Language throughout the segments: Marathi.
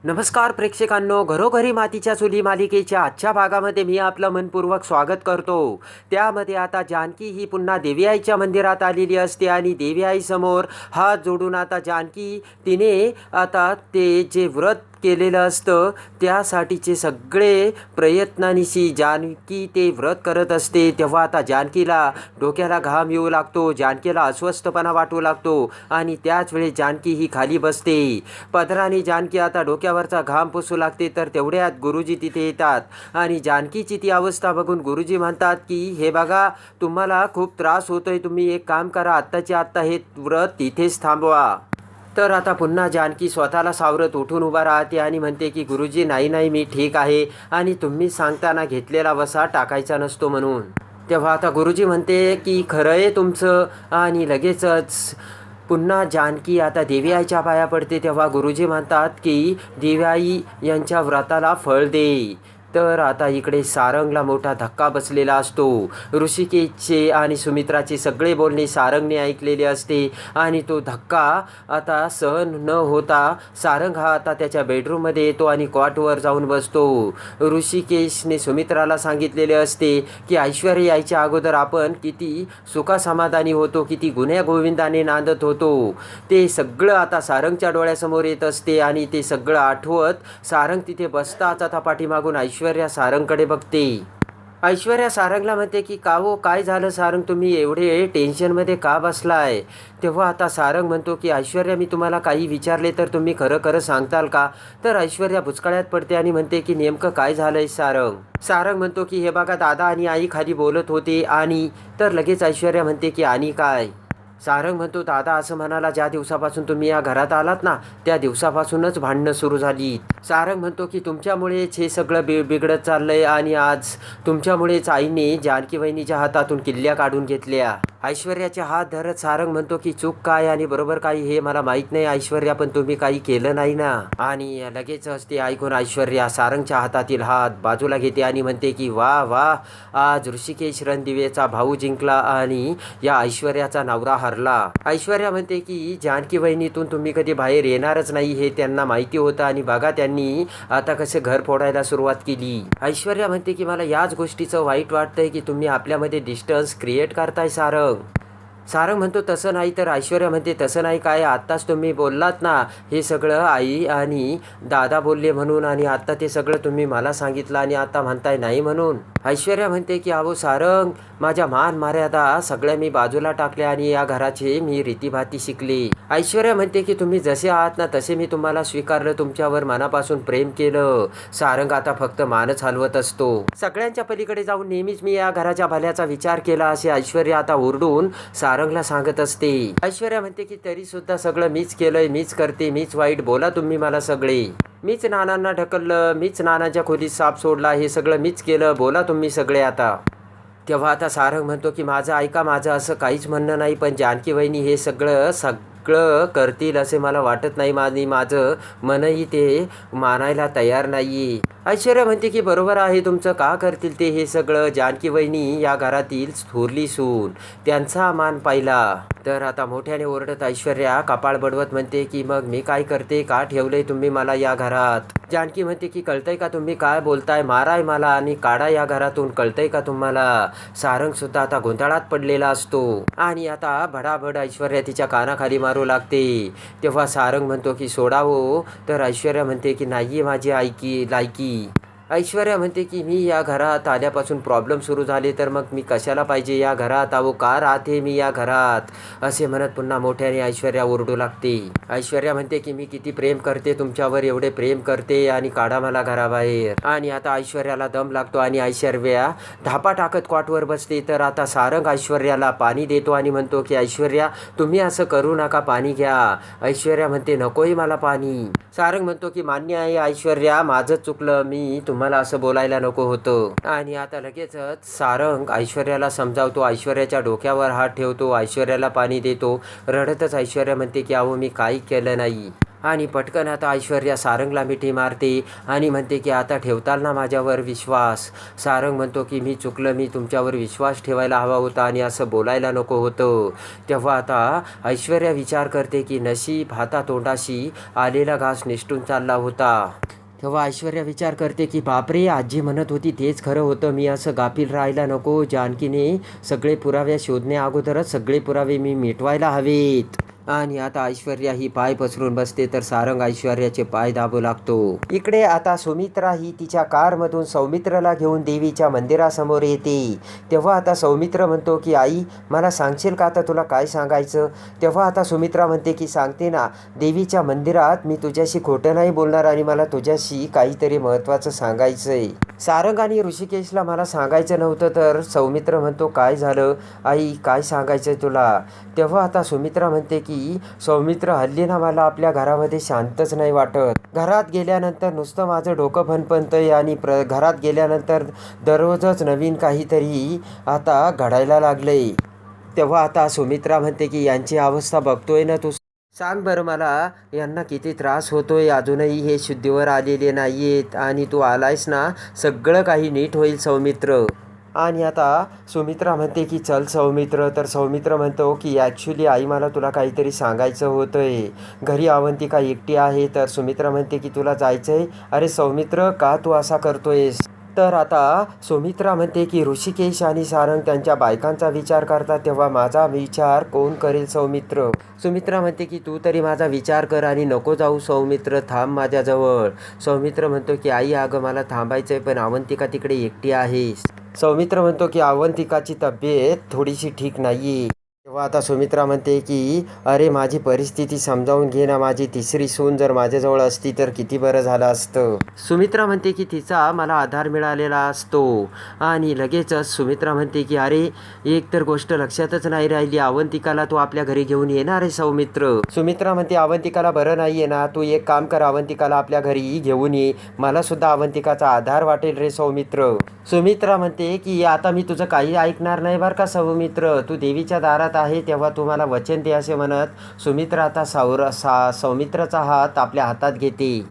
नमस्कार प्रेक्षकांनो, घरोघरी मातीच्या चुली मालिकेच्या आजच्या भागामध्ये मी आपलं मनपूर्वक स्वागत करतो. त्यामध्ये आता जानकी ही पुन्हा देवी आईच्या मंदिरात आलेली असते आणि देवी आईसमोर हात जोडून आता जानकी तिने आता ते जे व्रत केलेलं असतं त्यासाठीचे सगळे प्रयत्नांनिशी जानकी ते व्रत करत असते. तेव्हा आता जानकीला डोक्याला घाम येऊ लागतो, जानकीला अस्वस्थपणा वाटू लागतो आणि त्याच वेळी जानकी ही खाली बसते. पदराने जानकी आता डोक्यावरचा घाम पुसू लागते. तर तेवढ्यात गुरुजी तिथे येतात आणि जानकीची ती अवस्था बघून गुरुजी म्हणतात की हे बघा, तुम्हाला खूप त्रास होतोय, तुम्ही एक काम करा, आत्ताच्या आत्ता हे व्रत तिथेच थांबवा. तर आता पुन्हा जानकी स्वतःला सावरत उठून उभा राहते आणि म्हणते की गुरुजी नाही मी ठीक आहे आणि तुम्ही सांगताना घेतलेला वसा टाकायचा नसतो म्हणून. तेव्हा आता गुरुजी म्हणते की खरं आहे तुमचं आणि लगेचच पुन्हा जानकी आता देवी आईच्या पाया पडते. तेव्हा गुरुजी म्हणतात की देवी आई यांच्या व्रताला फळ दे. तर आता इकडे सारंगला मोठा धक्का बसलेला असतो. ऋषिकेशचे आणि सुमित्राचे सगळे बोलणे सारंगने ऐकलेले असते आणि तो धक्का आता सहन न होता सारंग हा आता त्याच्या बेडरूममध्ये येतो आणि कॉटवर जाऊन बसतो. ऋषिकेशने सुमित्राला सांगितलेले असते की ऐश्वर्या यायच्या अगोदर आपण किती सुखासमाधानी होतो, किती गुण्या गोविंदाने नांदत होतो, ते सगळं आता सारंगच्या डोळ्यासमोर येत असते आणि ते सगळं आठवत सारंग तिथे बसताच आता पाठीमागून ऐश्वर्या सारंगकडे बघते. ऐश्वर्या सारंगला म्हणते की का हो, काय झालं सारंग, तुम्ही एवढे टेन्शनमध्ये का बसलाय. तेव्हा आता सारंग म्हणतो की ऐश्वर्या, मी तुम्हाला काही विचारले तर तुम्ही खरं खरं सांगताल का. तर ऐश्वर्या बुचकळ्यात पडते आणि म्हणते की नेमकं काय झालंय सारंग. सारंग म्हणतो की हे बघा, दादा आणि आई खाली बोलत होते आणि तर लगेच ऐश्वर्या म्हणते की आणि काय. सारंग म्हणतो दादा असं म्हणाला, ज्या दिवसापासून तुम्ही या घरात आलात ना त्या दिवसापासूनच भांडणं सुरू झाली. सारंग म्हणतो की तुमच्यामुळेच हे सगळं बिघडत चाललंय आणि आज तुमच्यामुळेच आईने जानकी वहिनीच्या हातातून किल्ल्या काढून घेतल्या. ऐश्वर्याचे हात धरत सारंग म्हणतो की चूक काय आणि बरोबर काय हे मला माहीत नाही ऐश्वर्या, पण तुम्ही काही केलं नाही ना. आणि लगेचच ते ऐकून ऐश्वर्या सारंगच्या हातातील हात बाजूला घेते आणि म्हणते की वा वा, आज ऋषिकेश रणदिवेचा भाऊ जिंकला आणि या ऐश्वर्याचा नवरा हरला. ऐश्वर्या म्हणते की जानकी वहिनीतून तुम्ही कधी बाहेर येणारच नाही हे त्यांना माहिती होतं आणि बघा त्यांनी आता कसे घर फोडायला सुरुवात केली. ऐश्वर्या म्हणते की मला याच गोष्टीचं वाईट वाटतंय की तुम्ही आपल्यामध्ये डिस्टन्स क्रिएट करताय सारंग. सारंग म्हणतो तसं नाही. तर ऐश्वर्या म्हणते तसं नाही काय, आत्ताच तुम्ही बोललात ना हे सगळं आई आणि दादा बोलले म्हणून आणि आत्ता ते सगळं तुम्ही मला सांगितलं आणि आता म्हणताय नाही म्हणून. ऐश्वर्या म्हणते की अहो सारंग, माझ्या मान मर्यादा सगळ्या मी बाजूला टाकल्या आणि या घराचे मी रीतीभाती शिकले. ऐश्वर्या म्हणते की तुम्ही जसे आहात ना तसे मी तुम्हाला स्वीकारलं, तुमच्यावर मनापासून प्रेम केलं. सारंग आता फक्त मानच हलवत असतो. सगळ्यांच्या पलीकडे जाऊन नेहमीच मी या घराच्या भल्याचा विचार केला असे ऐश्वर्या आता ओरडून सारंगला सांगत असते. ऐश्वर्या म्हणते की तरी सुद्धा सगळं मीच केलंय, मीच करते, मीच वाईट, बोला तुम्ही मला सगळे. मीच नानांना ढकललं, मीच नानांच्या खोलीत साप सोडला, हे सगळं मीच केलं, बोला तुम्ही सगळे आता. तेव्हा आता सारंग म्हणतो की माझं ऐका, माझं असं काहीच म्हणणं नाही, पण जानकी वहिनी हे सगळं करतील असे मला वाटत नाही. माझं मनही ते मानायला तयार नाही. ऐश्वर्या म्हणते की बरोबर आहे तुमचं, का करतील ते हे सगळं. जानकी वहिनी या घरातील थोरली सून, त्यांचा मान पाहिला. तर आता मोठ्याने ओरडत ऐश्वर्या कपाळ बडवत म्हणते की मग मी काय करते, का ठेवलंय तुम्ही मला या घरात. जानकी म्हणते की कळतंय का तुम्ही काय बोलताय, माराय मला आणि काढा या घरातून, कळतंय का तुम्हाला. सारंग सुद्धा आता गोंधळात पडलेला असतो आणि आता भडाभड ऐश्वर्या तिच्या कानाखाली मारू लागते. तेव्हा सारंग म्हणतो की सोडावो. तर ऐश्वर्या म्हणते की नाही माझी लायकी. ऐश्वर्या म्हणते की मी या घरात आल्यापासून प्रॉब्लेम सुरू झाले तर मग मी कशाला पाहिजे या घरात, अहो का राहते मी या घरात, असे म्हणत पुन्हा मोठ्याने ऐश्वर्या ओरडू लागते. ऐश्वर्या म्हणते की मी किती प्रेम करते तुमच्यावर, एवढे प्रेम करते आणि काढा मला घराबाहेर. आणि आता ऐश्वर्याला दम लागतो आणि ऐश्वर्या धापा टाकत कॉटवर बसते. तर आता सारंग ऐश्वर्याला पाणी देतो आणि म्हणतो की ऐश्वर्या तुम्ही असं करू नका, पाणी घ्या. ऐश्वर्या म्हणते नकोही मला पाणी. सारंग म्हणतो की मान्य आहे ऐश्वर्या, माझंच चुकलं, मी तुम्हाला असं बोलायला नको होतं. आणि आता लगेचच सारंग ऐश्वर्याला समजावतो, ऐश्वर्याच्या डोक्यावर हात ठेवतो, ऐश्वर्याला पाणी देतो. रडतच ऐश्वर्या म्हणते की अहो मी काही केलं नाही. आणि पटकन आता ऐश्वर्या सारंगला मिठी मारते आणि म्हणते की आता ठेवताल ना माझ्यावर विश्वास. सारंग म्हणतो की मी चुकलं, मी तुमच्यावर विश्वास ठेवायला हवा होता आणि असं बोलायला नको होतं. तेव्हा आता ऐश्वर्या विचार करते की नशीब हातातोंडाशी आलेला घास निसटून चालला होता. तेव्हा ऐश्वर्या विचार करते की बापरे, आजी म्हणत होती तेच खरं होतं, मी असं गाफील राहायला नको. जानकीने सगळे पुरावे शोधण्या अगोदरच सगळे पुरावे मी मिटवायला हवेत. आणि आता ऐश्वर्या ही पाय पसरून बसते तर सारंग ऐश्वर्याचे पाय दाबू लागतो. इकडे आता सुमित्रा ही तिच्या कारमधून सौमित्रला घेऊन देवीच्या मंदिरासमोर येते. तेव्हा आता सौमित्र म्हणतो की आई मला सांगशील का आता तुला काय सांगायचं. तेव्हा आता सुमित्रा म्हणते की सांगते ना, देवीच्या मंदिरात मी तुझ्याशी खोटं नाही बोलणार आणि मला तुझ्याशी काहीतरी महत्त्वाचं सांगायचं आहे. सारंग आणि ऋषिकेशला मला सांगायचं नव्हतं. तर सौमित्र म्हणतो काय झालं आई, काय सांगायचं आहे तुला. तेव्हा आता सुमित्रा म्हणते की सौमित्र हल्ली ना मला आपल्या घरामध्ये शांतच नाही वाटत. घरात गेल्यानंतर नुसतं माझं डोकं फणफणतंय आणि घरात गेल्यानंतर दररोजच नवीन काहीतरी आता घडायला लागलंय. तेव्हा आता सुमित्रा म्हणते की यांची अवस्था बघतोय ना तू, सांग बरं मला यांना किती त्रास होतोय. अजूनही हे शुद्धीवर आलेले नाही आहेत आणि तू आलायस ना सगळं काही नीट होईल सौमित्र. आणि आता सुमित्रा म्हणते की चल सौमित्र. तर सौमित्र म्हणतो की ॲक्च्युली आई मला तुला काहीतरी सांगायचं होतं आहे. घरी अवंतिका एकटी आहे. तर सुमित्रा म्हणते की तुला जायचं आहे. अरे सौमित्र का तू असा करतोयस. तर आता सुमित्रा म्हणते की ऋषिकेश आणि सारंग त्यांच्या बायकांचा विचार करतात तेव्हा माझा विचार कोण करेल सौमित्र. सुमित्रा म्हणते की तू तरी माझा विचार कर आणि नको जाऊ सौमित्र, थांब माझ्याजवळ. सौमित्र म्हणतो की आई अगं मला थांबायचं आहे पण अवंतिका तिकडे एकटी आहे. सौमित्र म्हणतो की अवंतिकाची तब्येत थोडीशी ठीक नाही आहे. तेव्हा आता सुमित्रा म्हणते की अरे माझी परिस्थिती समजावून घे ना, माझी तिसरी सून जर माझ्याजवळ असती तर किती बरं झालं असतं. सुमित्रा म्हणते की तिचा मला आधार मिळालेला असतो. आणि लगेचच सुमित्रा म्हणते की अरे एक तर गोष्ट लक्षातच नाही राहिली, अवंतिकाला तू आपल्या घरी घेऊन येणार आहे सौमित्र. सुमित्रा म्हणते अवंतिकाला बरं नाही आहे ना, तू एक काम कर अवंतिकाला आपल्या घरी घेऊन ये, मला सुद्धा अवंतिकाचा आधार वाटेल रे सौमित्र. सुमित्रा म्हणते की आता मी तुझं काही ऐकणार नाही बरं का सौमित्र, तू देवीच्या दारात आहे तेव्हा तू मला वचन दे असे म्हणत सुमित्रा आता सौमित्राचा हात आपल्या हातात घेते.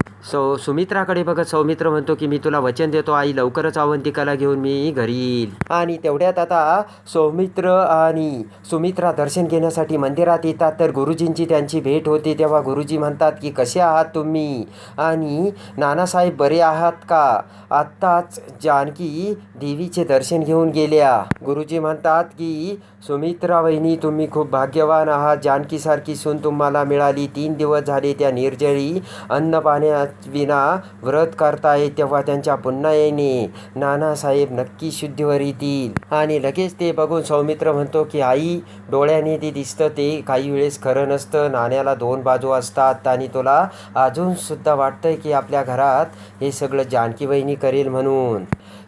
सुमित्राकडे बघत सौमित्र म्हणतो की मी तुला वचन देतो आई, लवकरच अवंतिकाला घेऊन मी घरी येईल. आणि तेवढ्यात आता सौमित्र आणि सुमित्रा दर्शन घेण्यासाठी मंदिरात येतात. तर गुरुजींची त्यांची भेट होते. तेव्हा गुरुजी म्हणतात की कसे आहात तुम्ही आणि नानासाहेब बरे आहात का. आत्ताच जानकी देवीचे दर्शन घेऊन गेल्या. गुरुजी म्हणतात की सुमित्रा वहिनी तुम्ही खूप भाग्यवान आहात, जानकीसारखी सून तुम्हाला मिळाली. 3 दिवस झाले त्या निर्जळी अन्न पाण्याविना व्रत करताय. तेव्हा त्यांच्या पुन्हा येणे नानासाहेब नक्की शुद्धीवर येतील. आणि लगेच ते बघून सौमित्र म्हणतो की आई डोळ्याने ते दिसतं ते काही वेळेस खरं नसतं, नाण्याला 2 बाजू असतात. आणि तुला अजूनसुद्धा वाटतंय की आपल्या घरात हे सगळं जानकी वहिनी करेल म्हणून.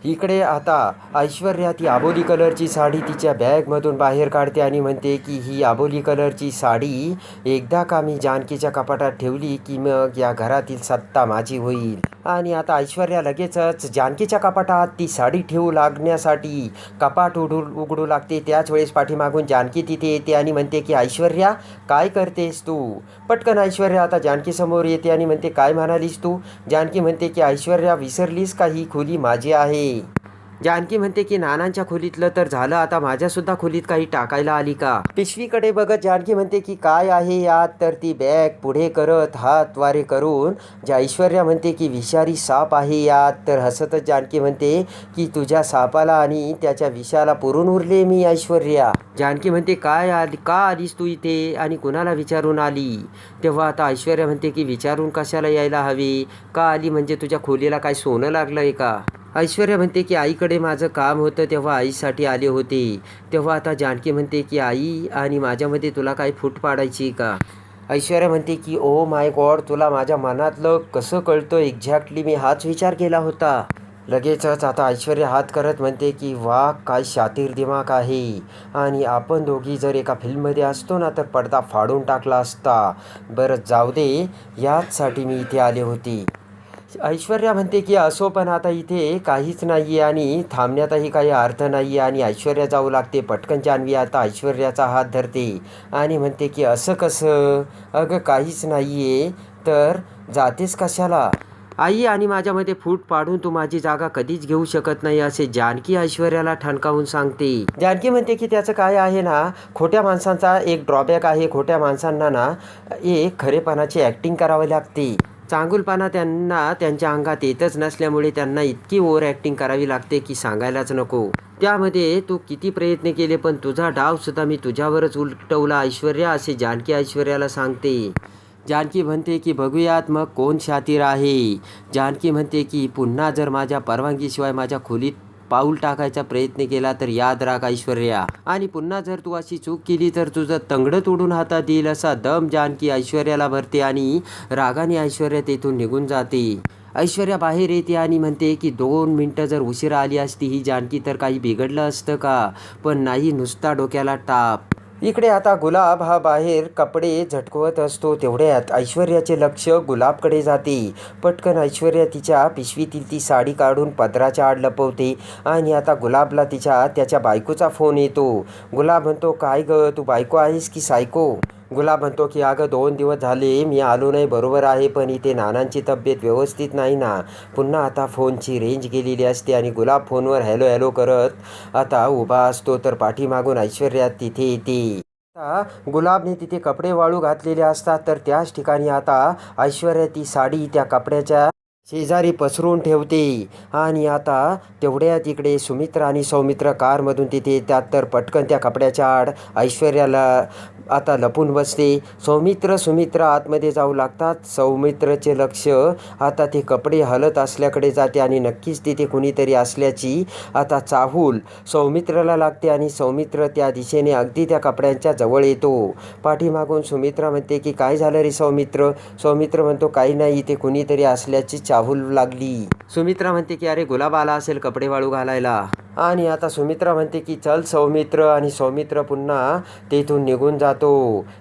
इकडे आता ऐश्वर्या ती आबोली कलरची साडी तिच्या बॅगमधून बाहेर काढते आणि म्हणते की ही आबोली कलरची साडी एकदा का मी जानकीच्या कपाटात ठेवली की मग या घरातील सत्ता माझी होईल. आणि आता ऐश्वर्या लगेचच जानकीच्या कपाटात ती साडी ठेवू लागण्यासाठी कपाट उघडू लागते. त्याच वेळेस पाठीमागून जानकी तिथे येते आणि म्हणते की ऐश्वर्या काय करतेस तू. पटकन ऐश्वर्या आता जानकीसमोर येते आणि म्हणते काय म्हणालीस तू. जानकी म्हणते की ऐश्वर्या विसरलीस का, ही खोली माझी आहे. जानकी म्हणते की नानांच्या खोलीतलं तर झालं, आता माझ्यासुद्धा खोलीत काही टाकायला आली का. पिशवीकडे बघत जानकी म्हणते की काय आहे यात. तर ती बॅग पुढे करत हात वारे करून ऐश्वर्या म्हणते की विषारी साप आहे यात. तर हसतच जानकी म्हणते की तुझ्या सापाला आणि त्याच्या विषाला पुरून उरले मी ऐश्वर्या. जानकी म्हणते का आलीस तू इथे आणि कुणाला विचारून आली. तेव्हा आता ऐश्वर्या म्हणते की विचारून कशाला यायला हवे, का आली म्हणजे तुझ्या खोलीला काय सोनं लागलंय का. ऐश्वर्या म्हणते की आईकडे माझं काम होतं तेव्हा आईसाठी आले होते. तेव्हा आता जानकी म्हणते की आई आणि माझ्यामध्ये तुला काय फूट पाडायची का. ऐश्वर्या म्हणते की ओ माय गॉड, तुला माझ्या मनातलं कसं कळतं. एक्झॅक्टली मी हाच विचार केला होता. लगेचच आता ऐश्वर्या हात करत म्हणते की वा काय शातीर दिमाग आहे, आणि आपण दोघी जर एका फिल्ममध्ये असतो ना तर पडदा फाडून टाकला असता. बरं जाऊ दे, याचसाठी मी इथे आले होते. ऐश्वर्या म्हणते की असो पण आता इथे काहीच नाही आहे आणि थांबण्यातही काही अर्थ नाही आहे. आणि ऐश्वर्या जाऊ लागते. पटकन जान्हवी आता ऐश्वर्याचा हात धरते आणि म्हणते की असं कसं, अगं काहीच नाही आहे, तर जातेस कशाला? आई आणि माझ्यामध्ये फूट पाडून तू माझी जागा कधीच घेऊ शकत नाही असे जानकी ऐश्वर्याला ठणकावून सांगते. जानकी म्हणते की त्याचं काय आहे ना, खोट्या माणसांचा एक ड्रॉबॅक आहे. खोट्या माणसांना ना एक खरेपणाची ॲक्टिंग करावी लागते. चांगुलपणा त्यांना त्यांच्या अंगात येतच नसल्यामुळे त्यांना इतकी ओव्हर ॲक्टिंग करावी लागते की सांगायलाच नको. त्यामध्ये तू किती प्रयत्न केले पण तुझा डावसुद्धा मी तुझ्यावरच उलटवला ऐश्वर्या असे जानकी ऐश्वर्याला सांगते. जानकी म्हणते की बघूयात मग कोण शातीर आहे. जानकी म्हणते की पुन्हा जर माझ्या परवानगीशिवाय माझ्या खोलीत पाऊल टाकायचा प्रयत्न केला तर याद राख ऐश्वर्या, आणि पुन्हा जर तू अशी चूक केली तर तुझं तंगडं तोडून हातात येईल असा दम जानकी ऐश्वर्याला भरते आणि रागाने ऐश्वर्या तेथून निघून जाते. ऐश्वर्या बाहेर येते आणि म्हणते की 2 मिनटं जर उशिरा आली असती ही जानकी तर काही बिघडलं असतं का, पण नाही, नुसता डोक्याला ताप. इकडे आता गुलाब हा बाहेर कपडे झटकवत असतो. तेवढ्यात ऐश्वर्याचे लक्ष गुलाबकडे जाते. पटकन ऐश्वर्या तिच्या पिशवीतील ती साडी काढून पदराच्या आड लपवते आणि आता गुलाबला त्याच्या बायकोचा फोन येतो. गुलाब म्हणतो, काय ग, तू बायको आहेस की सायको? गुलाब म्हणतो की अगं 2 दिवस झाले मी आलो नाही. बरोबर आहे, पण इथे नानांची तब्येत व्यवस्थित नाही ना. पुन्हा आता फोनची रेंज गेलेली असते आणि गुलाब फोनवर हॅलो हॅलो करत आता उभा असतो तर पाठीमागून ऐश्वर्या तिथे येते. आता गुलाबने तिथे कपडे वाळू घातलेले असतात तर त्याच ठिकाणी आता ऐश्वर्या ती साडी त्या कपड्याच्या शेजारी पसरून ठेवते. आणि आता तेवढ्यात इकडे सुमित्रा आणि सौमित्र कारमधून तिथे येतात तर पटकन त्या कपड्याच्या आड ऐश्वर्याला आता लपून बसते. सुमित्रा आतमध्ये जाऊ लागतात. सौमित्रचे लक्ष आता ते कपडे हलत असल्याकडे जाते आणि नक्कीच तिथे कुणीतरी असल्याची आता चाहूल सौमित्रला लागते आणि सौमित्र त्या दिशेने अगदी त्या कपड्यांच्या जवळ येतो. पाठीमागून सुमित्रा म्हणते की काय झालं रे सौमित्र? सौमित्र म्हणतो, काही नाही, इथे कुणीतरी असल्याची चाहूल लागली. सुमित्रा म्हणते की अरे गुलाब आला असेल कपडे वाळू घालायला. आणि आता सुमित्रा म्हणते की चल सौमित्र, आणि सौमित्र पुन्हा तेथून निघून जातो.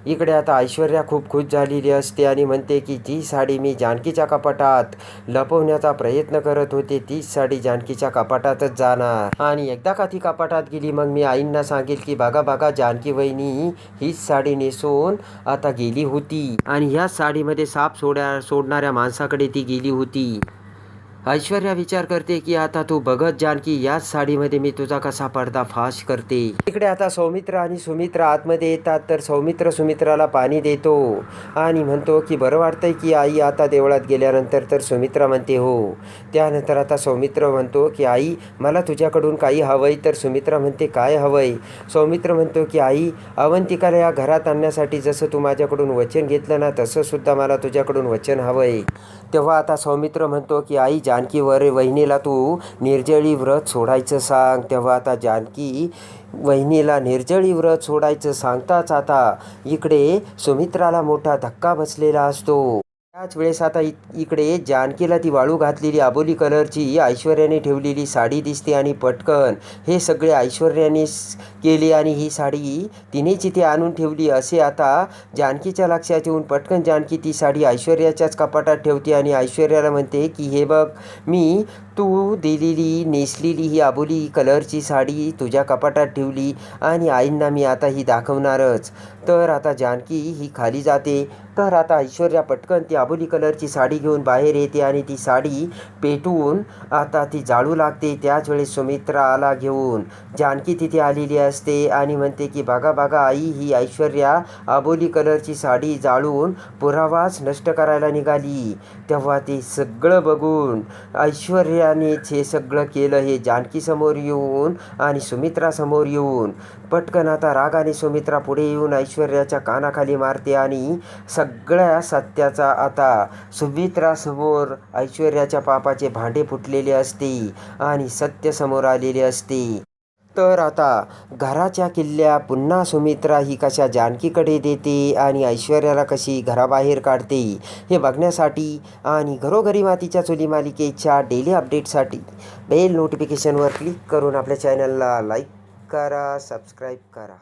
इकडे आता ऐश्वर्या खूप खुश झालेली असते आणि म्हणते की जी साडी मी जानकीच्या कपाटात लपवण्याचा प्रयत्न करत होते तीच साडी जानकीच्या कपाटातच जाणार, आणि एकदा का ती कपाटात गेली मग मी आईंना सांगेल की बघा बघा जानकी वहिनी हीच साडी नेसून आता गेली होती आणि ह्याच साडीमध्ये साप सोडणाऱ्या माणसाकडे ती गेली होती. ऐश्वर्या विचार करते की आता तू बघत जानकी, याच साडीमध्ये मी तुझा कसा पर्दाफाश करते. इकडे आता सौमित्र आणि सुमित्रा आतमध्ये येतात तर सौमित्र सुमित्राला पाणी देतो आणि म्हणतो की बरं वाटतंय की आई आता देवळात गेल्यानंतर? तर सुमित्रा म्हणते हो. त्यानंतर आता सौमित्र म्हणतो की आई मला तुझ्याकडून काही हवंय. तर सुमित्रा म्हणते काय हवंय? सौमित्र म्हणतो की आई अवंतिकाला या घरात आणण्यासाठी जसं तू माझ्याकडून वचन घेतलं ना तसं सुद्धा मला तुझ्याकडून वचन हवंय. तेव्हा आता सौमित्र म्हणतो की आई जानकी वहिनीला तू निर्जळी व्रत सोडायचं सांग. तेव्हा आता जानकी वहिनीला निर्जळी व्रत सोडायचं सांगताच आता इकडे सुमित्राला मोठा धक्का बसलेला असतो. त्याच वेळेस आता इकडे जानकीला ती वाळू घातलेली अबोली कलरची ऐश्वर्याने ठेवलेली साडी दिसते आणि पटकन हे सगळे ऐश्वर्यानेच केले आणि ही साडी तिनेच इथे आणून ठेवली असे आता जानकीच्या लक्षात येऊन पटकन जानकी ती साडी ऐश्वर्याच्याच कपाटात ठेवते आणि ऐश्वर्याला म्हणते की हे बघ, मी तू दिलेली नेसलेली ही अबोली कलरची साडी तुझ्या कपाटात ठेवली आणि आईंना मी आता ही दाखवणारच. तर आता जानकी ही खाली जाते. तर आता ऐश्वर्या पटकन ती अबोली कलरची साडी घेऊन बाहेर येते आणि ती साडी पेटवून आता ती जाळू लागते. त्याच वेळेस सुमित्राला घेऊन जानकी तिथे आलेली असते आणि म्हणते की बघा बघा आई, ही ऐश्वर्या अबोली कलरची साडी जाळून पुरावाच नष्ट करायला निघाली. तेव्हा ते सगळं बघून ऐश्वर्यानेच हे सगळं केलं हे जानकीसमोर येऊन आणि सुमित्रासमोर येऊन पटकन आता रागाने सुमित्रा पुढे येऊन ऐश्वर्याच्या कानाखाली मारते आणि सगळ्या सत्याचा आता सुमित्रासमोर ऐश्वर्याच्या पापाचे भांडे फुटलेले असते आणि सत्य समोर आलेले असते. तर आता घराच्या किल्ल्या पुन्हा सुमित्रा ही कशा जानकीकडे देते आणि ऐश्वर्याला कशी घराबाहेर काढते हे बघण्यासाठी आणि घरोघरी मातीच्या चुली मालिकेच्या डेली अपडेटसाठी बेल नोटिफिकेशनवर क्लिक करून आपल्या चॅनलला लाईक करा, सबस्क्राईब करा.